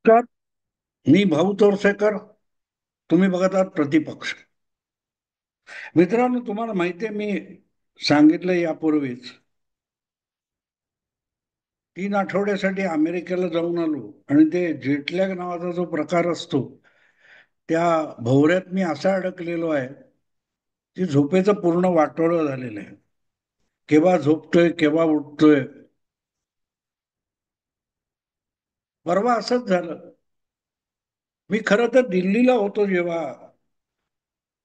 नमस्कार. मी भाऊ तोरसेकर. तुम्ही बघत आहात प्रतिपक्ष. मित्रांनो, तुम्हाला माहिती आहे, मी सांगितलं यापूर्वीच 3 आठवड्यासाठी अमेरिकेला जाऊन आलो आणि ते जेटलॅग नावाचा जो प्रकार असतो त्या भोवऱ्यात मी असा अडकलेलो आहे की झोपेचं पूर्ण वाटोळं झालेलं आहे. केव्हा झोपतोय केव्हा उठतोय. परवा असंच झालं. मी खरं तर दिल्लीला होतो जेव्हा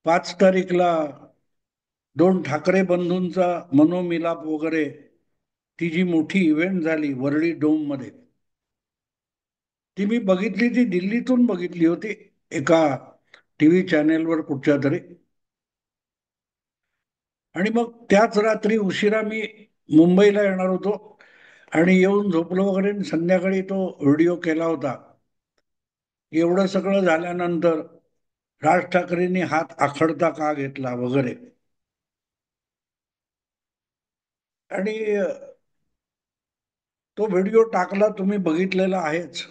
5 तारीखला दोन ठाकरे बंधूंचा मनोमिलाप वगैरे ती जी मोठी इव्हेंट झाली वरळी डोम मध्ये, ती मी बघितली. ती दिल्लीतून बघितली होती, एका टीव्ही चॅनेलवर कुठच्या तरी. आणि मग त्याच रात्री उशिरा मी मुंबईला येणार होतो आणि येऊन झोपलो वगैरे आणि संध्याकाळी तो व्हिडिओ केला होता. एवढं सगळं झाल्यानंतर राज ठाकरेंनी हात आखडता का घेतला वगैरे. आणि तो व्हिडिओ टाकला, तुम्ही बघितलेला आहेच.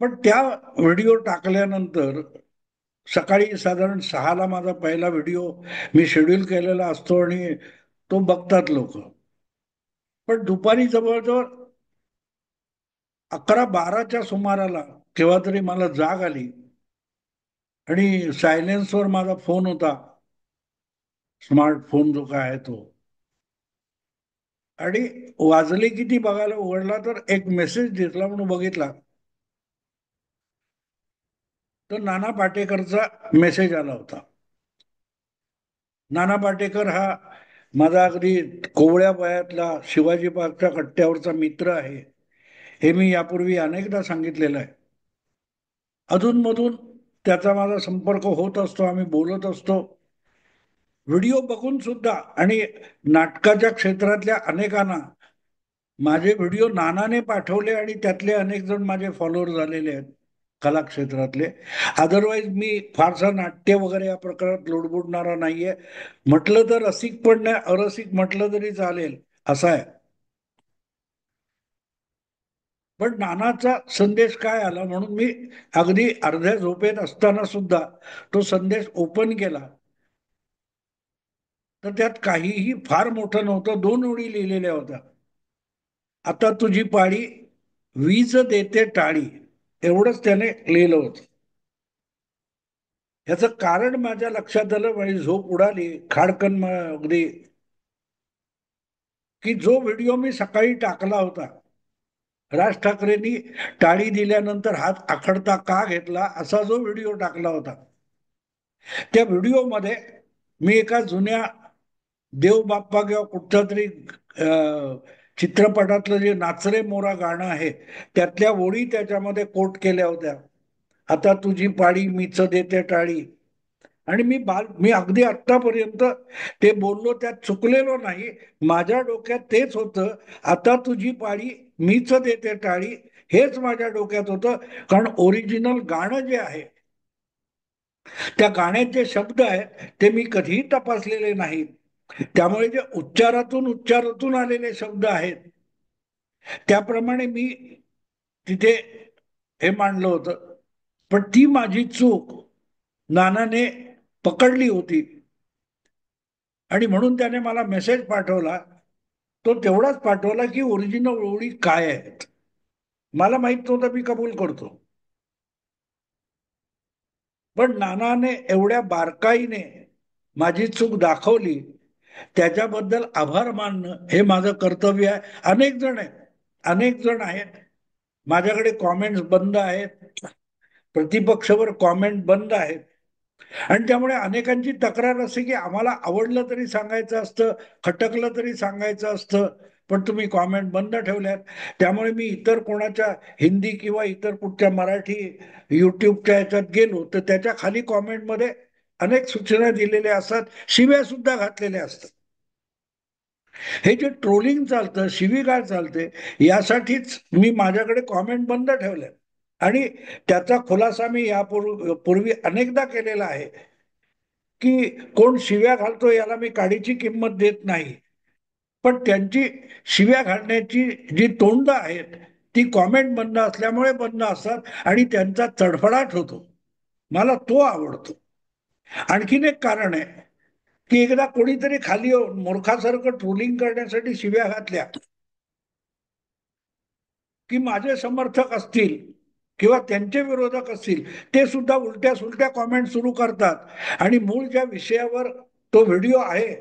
पण त्या व्हिडिओ टाकल्यानंतर सकाळी साधारण 6ला माझा पहिला व्हिडिओ मी शेड्यूल केलेला असतो आणि तो बघतात लोक. पण दुपारी जवळजवळ 11-12च्या सुमाराला केव्हा तरी मला जाग आली आणि सायलेन्सवर माझा फोन होता, स्मार्टफोन जो काय आहे तो. आणि वाजले किती बघायला उघडला तर एक मेसेज दिसला, म्हणून बघितला तर नाना पाटेकरचा मेसेज आला होता. नाना पाटेकर हा माझा अगदी कोवळ्या वयातला शिवाजी पार्कच्या कट्ट्यावरचा मित्र आहे. हे मी यापूर्वी अनेकदा सांगितलेलं आहे. अधूनमधून त्याचा माझा संपर्क होत असतो, आम्ही बोलत असतो. व्हिडिओ बघून सुद्धा. आणि नाटकाच्या क्षेत्रातल्या अनेकांना माझे व्हिडिओ नानाने पाठवले आणि त्यातले अनेक जण माझे फॉलोअर झालेले आहेत कला क्षेत्रातले. अदरवाईज मी फारसा नाट्य वगैरे या प्रकारात लोडबुडणारा नाहीये. म्हटलं तर रसिक पण नाही, अरसिक म्हटलं तरी चालेल असा आहे. पण नानाचा संदेश काय आला म्हणून मी अगदी अर्ध्या झोपेत असताना सुद्धा तो संदेश ओपन केला. तर त्यात काहीही फार मोठं नव्हतं. 2 ओळी लिहिलेल्या होत्या. आता तुझी पाळी, वीज देते टाळी, एवढंच त्याने लिहिलं होतं. ह्याचं कारण माझ्या लक्षात आलं, माझी झोप उडाली खाडकन अगदी, की जो व्हिडिओ मी सकाळी टाकला होता, राज ठाकरेंनी टाळी दिल्यानंतर हात आखडता का घेतला असा जो व्हिडिओ टाकला होता, त्या व्हिडिओमध्ये मी एका जुन्या देव बाप्पा किंवा कुठच्या तरी चित्रपटातलं जे नाचरे मोरा गाणं आहे त्यातल्या ओळी त्याच्यामध्ये कोट केल्या होत्या. आता तुझी पाळी, मीच देते टाळी. आणि मी अगदी आत्तापर्यंत ते बोललो त्यात चुकलेलो नाही. माझ्या डोक्यात तेच होतं. आता तुझी पाळी, मीच देते टाळी, हेच माझ्या डोक्यात होतं. कारण ओरिजिनल गाणं जे आहे, त्या गाण्यात जे शब्द आहेत ते मी कधीही तपासलेले नाहीत. त्यामुळे जे उच्चारातून आलेले शब्द आहेत त्याप्रमाणे मी तिथे हे मांडलं होतं. पण ती माझी चूक नानाने पकडली होती आणि म्हणून त्याने मला मेसेज पाठवला. तो तेवढाच पाठवला की ओरिजिनल ओळी काय आहेत. मला माहित नव्हतं, मी कबूल करतो. पण नानाने एवढ्या बारकाईने माझी चूक दाखवली, त्याच्याबद्दल आभार मानणं हे माझं कर्तव्य आहे. अनेक जण आहेत. माझ्याकडे कॉमेंट्स बंद आहेत, प्रतिपक्षावर कॉमेंट बंद आहेत. आणि त्यामुळे अनेकांची तक्रार असते की आम्हाला आवडलं तरी सांगायचं असतं, खटकलं तरी सांगायचं असतं, पण तुम्ही कॉमेंट बंद ठेवल्यात. त्यामुळे मी इतर कोणाच्या हिंदी किंवा इतर कुठच्या मराठी युट्यूबच्या ह्याच्यात गेलो तर त्याच्या खाली कॉमेंटमध्ये अनेक सूचना दिलेल्या असतात, शिव्या सुद्धा घातलेल्या असतात. हे जे ट्रोलिंग चालतं, शिवीगाळ चालते, यासाठीच मी माझ्याकडे कॉमेंट बंद ठेवल्या. आणि त्याचा खुलासा मी यापूर्वी अनेकदा केलेला आहे की कोण शिव्या घालतो याला मी काडीची किंमत देत नाही. पण त्यांची शिव्या घालण्याची जी तोंड आहेत ती कॉमेंट बंद असल्यामुळे बंद असतात आणि त्यांचा तडफडाट होतो. मला तो आवडतो. आणखीन एक कारण आहे की एकदा कोणीतरी खाली येऊन मूर्खासारखं ट्रोलिंग करण्यासाठी शिव्या घातल्या की माझे समर्थक असतील किंवा त्यांचे विरोधक असतील ते सुद्धा उलट्या सुलट्या कॉमेंट सुरू करतात आणि मूळ ज्या विषयावर तो व्हिडिओ आहे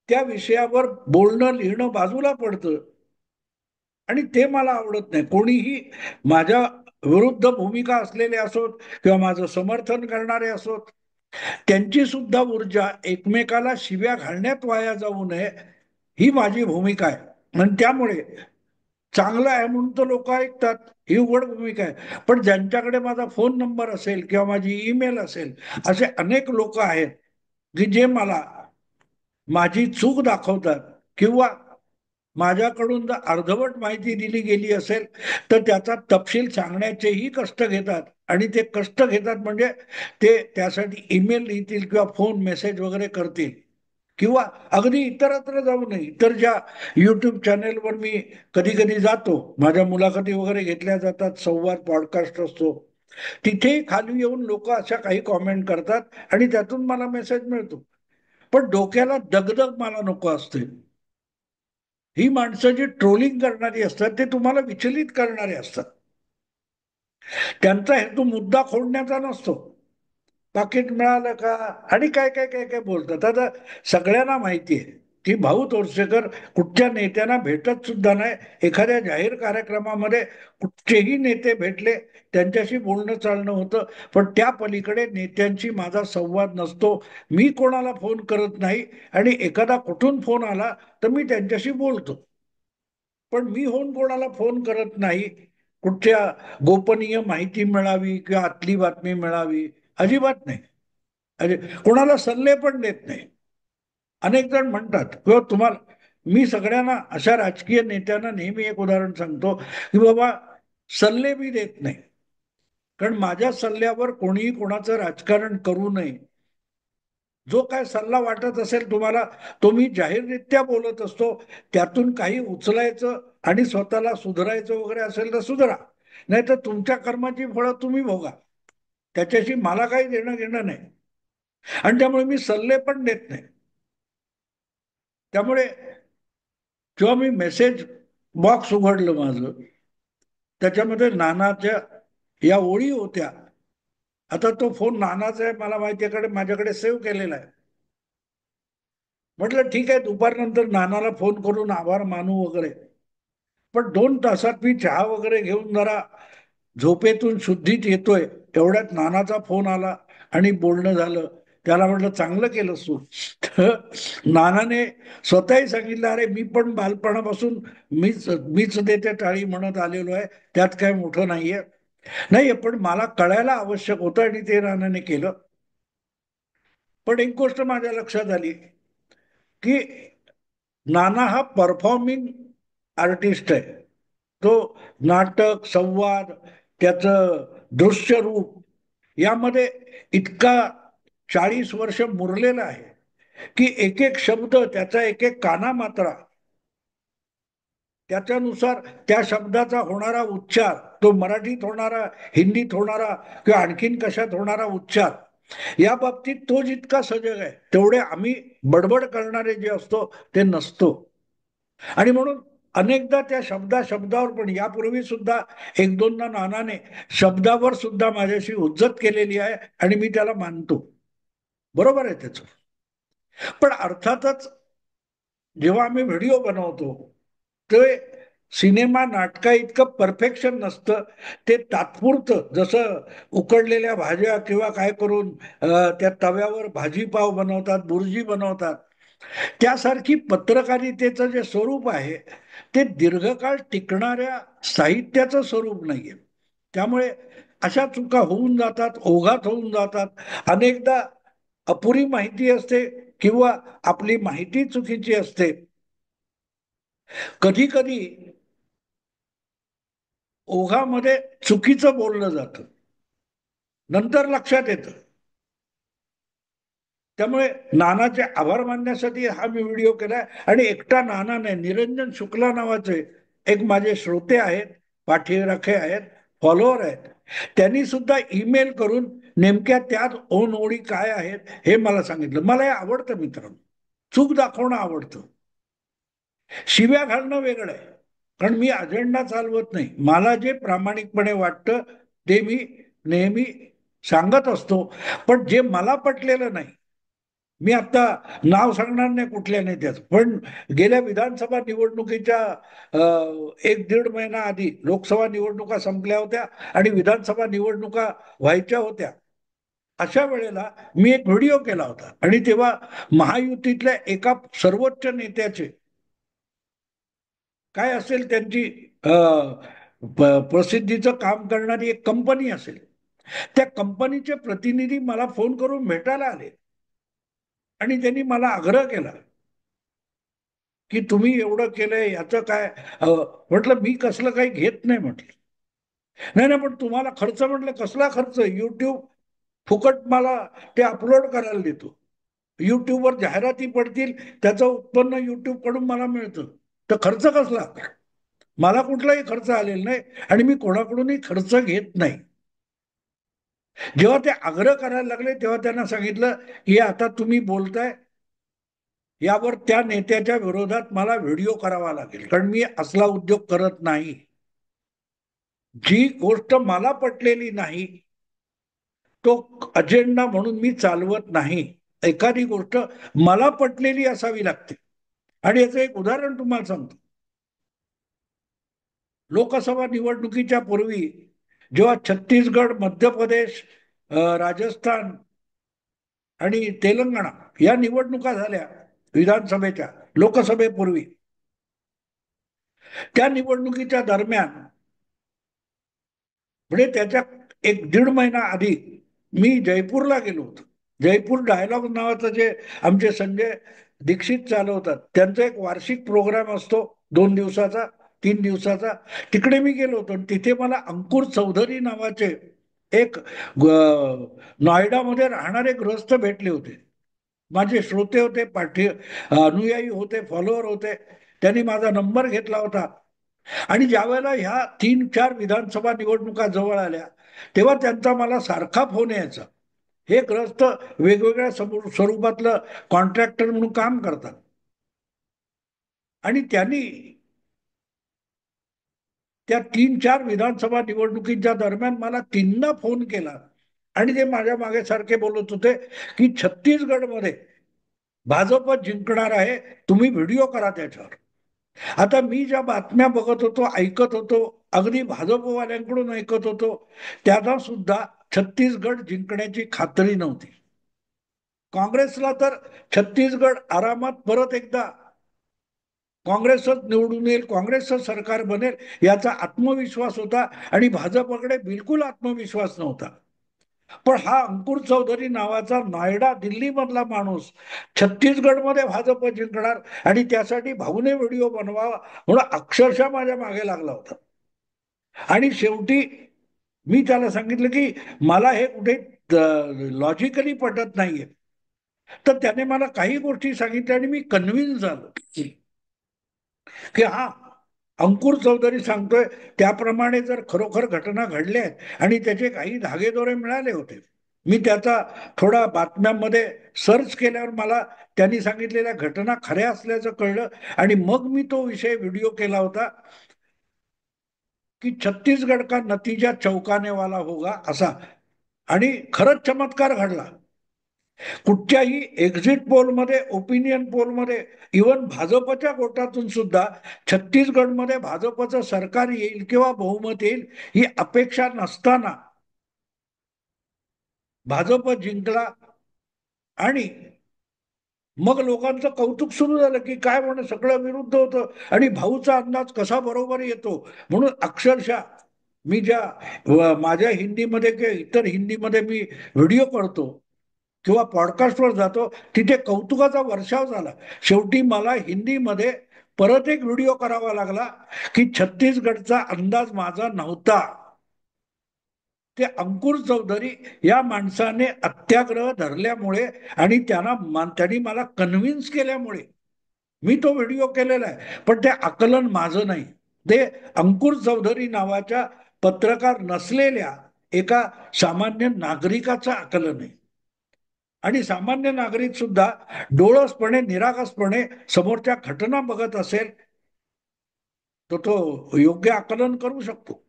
त्या विषयावर बोलणं लिहिणं बाजूला पडतं आणि ते मला आवडत नाही. कोणीही माझ्या विरुद्ध भूमिका असलेले असोत किंवा माझं समर्थन करणारे असोत त्यांची सुद्धा ऊर्जा एकमेकाला शिव्या घालण्यात वाया जाऊ नये ही माझी भूमिका आहे. आणि त्यामुळे चांगलं आहे म्हणून तर लोक ऐकतात, ही उघड भूमिका आहे. पण ज्यांच्याकडे माझा फोन नंबर असेल किंवा माझी ईमेल असेल असे अनेक लोक आहेत की जे मला माझी चूक दाखवतात किंवा माझ्याकडून जर अर्धवट माहिती दिली गेली असेल तर त्याचा तपशील सांगण्याचेही कष्ट घेतात. आणि ते कष्ट घेतात म्हणजे ते त्यासाठी ईमेल लिहितील किंवा फोन मेसेज वगैरे करतील किंवा अगदी इतरत्र जाऊ नये. इतर ज्या युट्यूब चॅनेलवर मी कधी कधी जातो, माझ्या मुलाखती वगैरे घेतल्या जातात, संवाद पॉडकास्ट असतो, तिथेही खाली येऊन लोक अशा काही कॉमेंट करतात आणि त्यातून मला मेसेज मिळतो. पण डोक्याला दगदग मला नको असते. ही माणसं जी ट्रोलिंग करणारी असतात ते तुम्हाला विचलित करणारे असतात. त्यांचा हेतू मुद्दा खोडण्याचा नसतो. पाकिट मिळालं का आणि काय काय काय काय बोलतात. आता सगळ्यांना माहिती आहे की भाऊ तोरसेकर कुठच्या नेत्यांना भेटत सुद्धा नाही. एखाद्या जाहीर कार्यक्रमामध्ये कुठचेही नेते भेटले त्यांच्याशी बोलणं चालणं होतं, पण त्या पलीकडे नेत्यांशी माझा संवाद नसतो. मी कोणाला फोन करत नाही आणि एखादा कुठून फोन आला तर मी त्यांच्याशी बोलतो. पण मी होऊन कोणाला फोन करत नाही कुठच्या गोपनीय माहिती मिळावी किंवा आतली बातमी मिळावी, अजिबात नाही. अरे कोणाला सल्ले पण देत नाही. अनेक जण म्हणतात किंवा तुम्हाला मी सगळ्यांना अशा राजकीय नेत्यांना नेहमी एक उदाहरण सांगतो की बाबा सल्ले मी देत नाही, कारण माझ्या सल्ल्यावर कोणीही कोणाचं राजकारण करू नये. जो काय सल्ला वाटत असेल तुम्हाला तो मी जाहीररित्या बोलत असतो. त्यातून काही उचलायचं आणि स्वतःला सुधारायचं वगैरे असेल तर सुधारा, नाही तर तुमच्या कर्माची फळं तुम्ही भोगा. त्याच्याशी मला काही देणं घेणं नाही आणि त्यामुळे मी सल्ले पण देत नाही. त्यामुळे जेव्हा मी मेसेज बॉक्स उघडलं माझं, त्याच्यामध्ये नानाच्या या ओळी होत्या. आता तो फोन नानाचा आहे मला माहितीकडे माझ्याकडे सेव्ह केलेला आहे. म्हटलं ठीक आहे दुपारनंतर नानाला फोन करून आभार मानू वगैरे. पण 2 तासात मी चहा वगैरे घेऊन जरा झोपेतून शुद्धीत येतोय तेवढ्यात नानाचा फोन आला आणि बोलणं झालं. त्याला म्हटलं चांगलं केलंस तू. तर नानाने स्वतःही सांगितलं अरे मी पण बालपणापासून मीच मीच देते टाळी म्हणत आलेलो आहे, त्यात काय मोठं नाहीये. नाही पण मला कळायला आवश्यक होतं आणि ते नानाने केलं. पण एक गोष्ट माझ्या लक्षात आली की नाना हा परफॉर्मिंग आर्टिस्ट आहे. तो नाटक संवाद त्याचं दृश्य रूप यामध्ये इतका 40 वर्ष मुरलेला आहे की एक एक शब्द त्याचा एक एक काना मात्रा त्याच्यानुसार त्या शब्दाचा होणारा उच्चार, तो मराठीत होणारा हिंदीत होणारा किंवा आणखीन कशात होणारा उच्चार, या बाबतीत तो जितका सजग आहे तेवढे आम्ही बडबड करणारे जे असतो ते नसतो. आणि म्हणून अनेकदा त्या शब्दावर पण यापूर्वी सुद्धा एक दोनदा नानाने शब्दावर सुद्धा माझ्याशी हुज्जत केलेली आहे आणि मी त्याला मानतो. बरोबर आहे त्याचं. पण अर्थातच जेव्हा आम्ही व्हिडिओ बनवतो ते सिनेमा नाटका इतकं परफेक्शन नसतं. ते तात्पुरतं जसं उकडलेल्या भाज्या किंवा काय करून त्या तव्यावर भाजीपाव बनवतात, बुर्जी बनवतात, त्यासारखी पत्रकारितेचं जे स्वरूप आहे ते दीर्घकाळ टिकणाऱ्या साहित्याचं स्वरूप नाहीये. त्यामुळे अशा चुका होऊन जातात, ओघात होऊन जातात. अनेकदा अपुरी माहिती असते किंवा आपली माहिती चुकीची असते. कधी कधी ओघामध्ये चुकीचं बोललं जातं, नंतर लक्षात येतं. त्यामुळे नानाचे आभार मानण्यासाठी हा मी व्हिडिओ केलाय. आणि एकटा नाना नाही, निरंजन शुक्ला नावाचे एक माझे श्रोते आहेत, पाठीराखे आहेत, फॉलोअर आहेत, त्यांनी सुद्धा ईमेल करून नेमक्या त्यात ओन ओळी काय आहेत हे मला सांगितलं. मला हे आवडतं मित्रांनो, चूक दाखवणं आवडतं. शिव्या घालणं वेगळं आहे, कारण मी अजेंडा चालवत नाही. मला जे प्रामाणिकपणे वाटतं ते मी नेहमी सांगत असतो. पण जे मला पटलेलं नाही, मी आता नाव सांगणार नाही कुठल्या नेत्याचं, पण गेल्या विधानसभा निवडणुकीच्या एक दीड महिना आधी लोकसभा निवडणुका संपल्या होत्या आणि विधानसभा निवडणुका व्हायच्या होत्या. अशा वेळेला मी एक व्हिडिओ केला होता आणि तेव्हा महायुतीतल्या एका सर्वोच्च नेत्याचे काय असेल त्यांची प्रसिद्धीचं काम करणारी एक कंपनी असेल, त्या कंपनीचे प्रतिनिधी मला फोन करून भेटायला आले आणि त्यांनी मला आग्रह केला की तुम्ही एवढं केलंय याचं काय. म्हटलं मी कसलं काही घेत नाही म्हटलं. नाही नाही, पण तुम्हाला खर्च, म्हटलं कसला खर्च, युट्यूब फुकट मला ते अपलोड करायला देतो, युट्यूबवर जाहिराती पडतील त्याचं उत्पन्न युट्यूब कडून मला मिळतं, तर खर्च कसला. मला कुठलाही खर्च आलेला नाही आणि मी कोणाकडूनही खर्च घेत नाही. जेव्हा ते आग्रह करायला लागले तेव्हा त्यांना सांगितलं की आता तुम्ही बोलताय यावर त्या नेत्याच्या विरोधात मला व्हिडिओ करावा लागेल, कारण मी असला उद्योग करत नाही. जी गोष्ट मला पटलेली नाही तो अजेंडा म्हणून मी चालवत नाही. एखादी गोष्ट मला पटलेली असावी लागते. आणि याचं एक उदाहरण तुम्हाला सांगतो. लोकसभा निवडणुकीच्या पूर्वी जेव्हा छत्तीसगड, मध्य प्रदेश, राजस्थान आणि तेलंगणा या निवडणुका झाल्या विधानसभेच्या, लोकसभेपूर्वी, त्या निवडणुकीच्या दरम्यान म्हणजे त्याच्या एक दीड महिना आधी मी जयपूरला गेलो होतो. जयपूर डायलॉग नावाचं जे आमचे संजय दीक्षित चालवतात त्यांचा एक वार्षिक प्रोग्राम असतो, 2 दिवसाचा, 3 दिवसाचा. तिकडे मी गेलो होतो आणि तिथे मला अंकुर चौधरी नावाचे एक नॉयडामध्ये राहणारे गृहस्थ भेटले होते. माझे श्रोते होते, अनुयायी होते, फॉलोअर होते. त्यांनी माझा नंबर घेतला होता आणि ज्या वेळेला ह्या 3-4 विधानसभा निवडणुका जवळ आल्या तेव्हा त्यांचा मला सारखा फोन यायचा. हे ग्रस्त वेगवेगळ्या स्वरूपातलं कॉन्ट्रॅक्टर म्हणून काम करतात आणि त्यांनी त्या 3-4 विधानसभा निवडणुकीच्या दरम्यान मला 3दा फोन केला आणि ते माझ्या मागे सारखे बोलत होते की छत्तीसगडमध्ये भाजप जिंकणार आहे, तुम्ही व्हिडिओ करा त्याच्यावर. आता मी ज्या बातम्या बघत होतो, ऐकत होतो, अगदी भाजपवाल्यांकडून ऐकत होतो, त्याला सुद्धा छत्तीसगड जिंकण्याची खात्री नव्हती. काँग्रेसला तर छत्तीसगड आरामात परत एकदा काँग्रेसच निवडून येईल, काँग्रेसचं सरकार बनेल याचा आत्मविश्वास होता आणि भाजपकडे बिलकुल आत्मविश्वास नव्हता. पण हा अंकुर चौधरी नावाचा नॉयडा, दिल्ली मधला माणूस छत्तीसगडमध्ये भाजप जिंकणार आणि त्यासाठी भाऊने व्हिडिओ बनवावा म्हणून अक्षरशः माझ्या मागे लागला होता. आणि शेवटी मी त्याला सांगितलं की मला हे कुठे लॉजिकली पटत नाहीये. तर त्याने मला काही गोष्टी सांगितल्या आणि मी कन्व्हिन्स झालो की हा, अंकुर चौधरी सांगतोय त्याप्रमाणे जर खरोखर घटना घडल्या आहेत आणि त्याचे काही धागेदोरे मिळाले होते. मी त्याचा थोडा बातम्यांमध्ये सर्च केल्यावर मला त्यांनी सांगितलेल्या घटना खऱ्या असल्याचं कळलं आणि मग मी तो विषय व्हिडिओ केला होता की छत्तीसगड का नतीजा चौंकाने वाला होगा असा. आणि खरंच चमत्कार घडला. कुठच्याही एक्झिट पोलमध्ये, ओपिनियन पोलमध्ये, इव्हन भाजपच्या गोटातून सुद्धा छत्तीसगडमध्ये भाजपचं सरकार येईल किंवा बहुमत येईल ही अपेक्षा नसताना भाजप जिंकला. आणि मग लोकांचं कौतुक सुरू झालं की काय म्हणे सगळं विरुद्ध होतं आणि भाऊचा अंदाज कसा बरोबर येतो. म्हणून अक्षरशः मी माझ्या हिंदीमध्ये किंवा इतर हिंदीमध्ये मी व्हिडिओ करतो किंवा पॉडकास्टवर जातो तिथे कौतुकाचा वर्षाव झाला. शेवटी मला हिंदीमध्ये परत एक व्हिडिओ करावा लागला की छत्तीसगडचा अंदाज माझा नव्हता. ते अंकुर चौधरी या माणसाने अत्याग्रह धरल्यामुळे आणि त्यांनी मला कन्व्हिन्स केल्यामुळे मी तो व्हिडिओ केलेला आहे. पण ते आकलन माझं नाही. ते अंकुर चौधरी नावाच्या पत्रकार नसलेल्या एका सामान्य नागरिकाचं आकलन आहे. आणि सामान्य नागरिक सुद्धा डोळसपणे निरागसपणे समोरच्या घटना बघत असेल तर तो योग्य आकलन करू शकतो.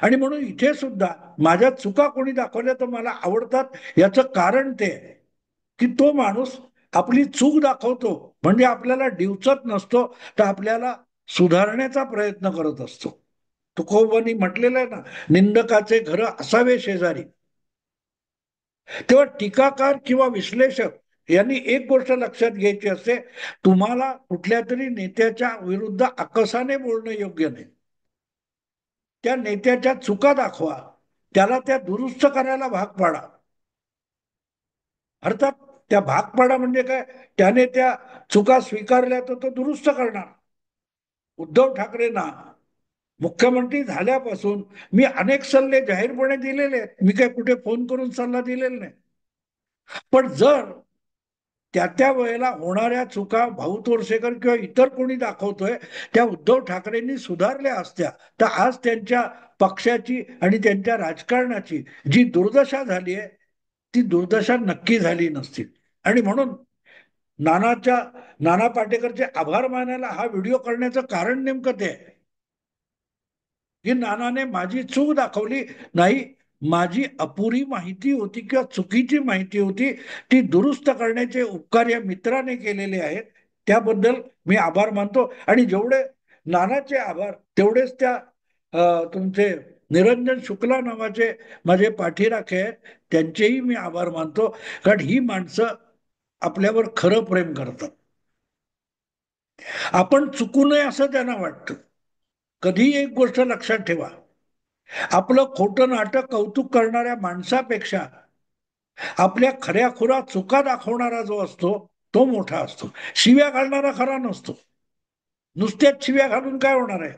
आणि म्हणून इथे सुद्धा माझ्या चुका कोणी दाखवल्या तर मला आवडतात, याचं कारण ते आहे की तो माणूस आपली चूक दाखवतो म्हणजे आपल्याला डिवचत नसतो, तर आपल्याला सुधारण्याचा प्रयत्न करत असतो. तुकोबांनी म्हटलेलं आहे ना, निंदकाचे घर असावे शेजारी. तेव्हा टीकाकार किंवा विश्लेषक यांनी एक गोष्ट लक्षात घ्यायची असते, तुम्हाला कुठल्या तरी नेत्याच्या विरुद्ध आकसाने बोलणं योग्य नाही. त्या नेत्याच्या चुका दाखवा, त्याला त्या दुरुस्त करायला भाग पाडा. अर्थात त्या भाग पाडा म्हणजे काय, त्याने त्या चुका स्वीकारल्या तर तो दुरुस्त करणार. उद्धव ठाकरेंना मुख्यमंत्री झाल्यापासून मी अनेक सल्ले जाहीरपणे दिलेले आहेत, मी काय कुठे फोन करून सल्ला दिलेला नाही. पण जर त्या वेळेला होणाऱ्या चुका भाऊ तोरसेकर किंवा इतर कोणी दाखवतोय त्या उद्धव ठाकरेंनी सुधारल्या असत्या, तर आज त्यांच्या पक्षाची आणि त्यांच्या राजकारणाची जी दुर्दशा झाली आहे ती दुर्दशा नक्की झाली नसती. आणि म्हणून नाना पाटेकरचे आभार मानायला हा व्हिडिओ करण्याचं कारण नेमकं ते आहे की नानाने माझी चूक दाखवली नाही, माझी अपुरी माहिती होती किंवा चुकीची माहिती होती, ती दुरुस्त करण्याचे उपकार या मित्राने केलेले आहेत. त्याबद्दल मी आभार मानतो. आणि जेवढे नानाचे आभार तेवढेच त्या तुमचे निरंजन शुक्ला नावाचे माझे पाठीराखे आहेत त्यांचेही मी आभार मानतो. कारण ही माणसं आपल्यावर खरं प्रेम करतात. आपण चुकू नये असं त्यांना वाटतं. कधी एक गोष्ट लक्षात ठेवा, आपलं खोटं नाटक कौतुक करणाऱ्या माणसापेक्षा आपल्या खऱ्याखुरा चुका दाखवणारा जो असतो तो मोठा असतो. शिव्या घालणारा खरा नसतो. नुसत्याच शिव्या घालून काय होणार आहे,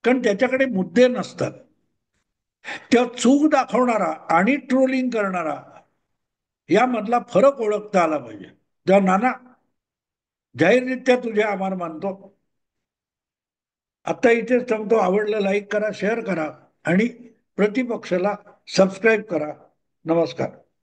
कारण त्याच्याकडे मुद्दे नसतात. त्या चूक दाखवणारा आणि ट्रोलिंग करणारा यामधला फरक ओळखता आला पाहिजे. तेव्हा नाना, जाहीररित्या तुझे आभार मानतो. आता इथेच सांगतो, आवडलं लाईक करा, शेअर करा आणि प्रतिपक्षाला सबस्क्राईब करा. नमस्कार.